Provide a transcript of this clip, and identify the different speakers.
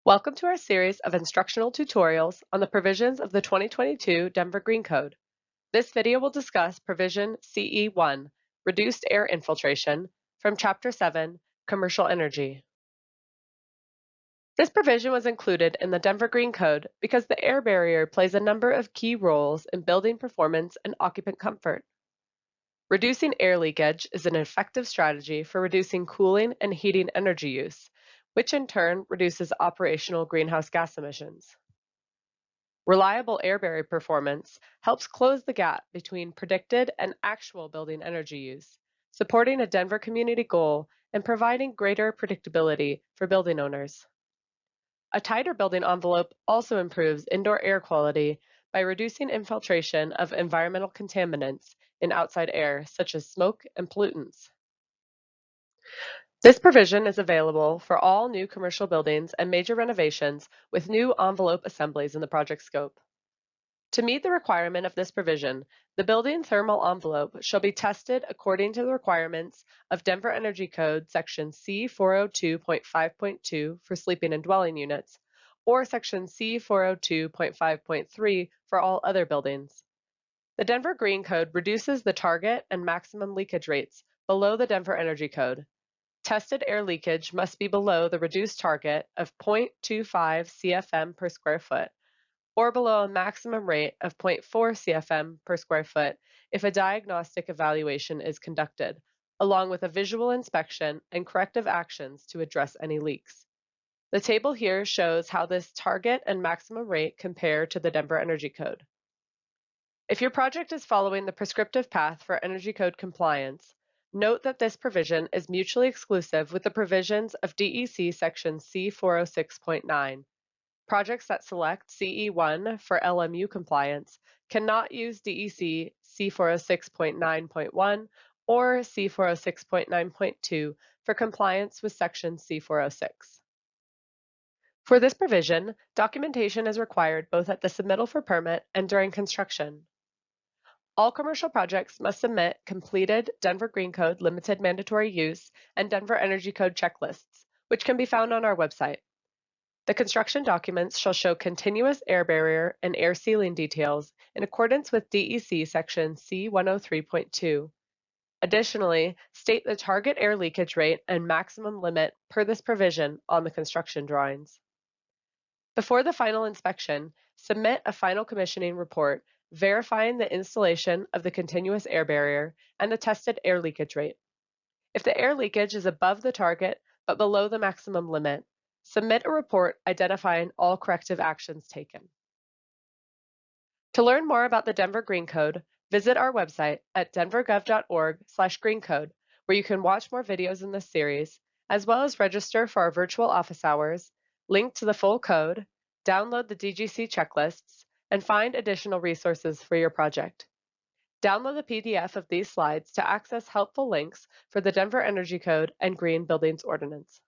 Speaker 1: Welcome to our series of instructional tutorials on the provisions of the 2022 Denver Green Code. This video will discuss provision CE01, Reduced Air Infiltration, from Chapter 7, Commercial Energy. This provision was included in the Denver Green Code because the air barrier plays a number of key roles in building performance and occupant comfort. Reducing air leakage is an effective strategy for reducing cooling and heating energy use, which in turn reduces operational greenhouse gas emissions. Reliable air barrier performance helps close the gap between predicted and actual building energy use, supporting a Denver community goal and providing greater predictability for building owners. A tighter building envelope also improves indoor air quality by reducing infiltration of environmental contaminants in outside air, such as smoke and pollutants. This provision is available for all new commercial buildings and major renovations with new envelope assemblies in the project scope. To meet the requirement of this provision, the building thermal envelope shall be tested according to the requirements of Denver Energy Code Section C402.5.2 for sleeping and dwelling units, or Section C402.5.3 for all other buildings. The Denver Green Code reduces the target and maximum leakage rates below the Denver Energy Code. Tested air leakage must be below the reduced target of 0.25 CFM per square foot, or below a maximum rate of 0.4 CFM per square foot if a diagnostic evaluation is conducted, along with a visual inspection and corrective actions to address any leaks. The table here shows how this target and maximum rate compare to the Denver Energy Code. If your project is following the prescriptive path for Energy Code compliance, note that this provision is mutually exclusive with the provisions of DEC Section C406.9. Projects that select CE01 for LMU compliance cannot use DEC C406.9.1 or C406.9.2 for compliance with Section C406. For this provision, documentation is required both at the submittal for permit and during construction. All commercial projects must submit completed Denver Green Code limited mandatory use and Denver Energy Code checklists, which can be found on our website. The construction documents shall show continuous air barrier and air sealing details in accordance with DEC Section C103.2. Additionally, state the target air leakage rate and maximum limit per this provision on the construction drawings. Before the final inspection, submit a final commissioning report verifying the installation of the continuous air barrier and the tested air leakage rate. If the air leakage is above the target but below the maximum limit, submit a report identifying all corrective actions taken. To learn more about the Denver Green Code, visit our website at denvergov.org/greencode, where you can watch more videos in this series, as well as register for our virtual office hours, link to the full code, download the DGC checklists, and find additional resources for your project. Download the PDF of these slides to access helpful links for the Denver Energy Code and Green Buildings Ordinance.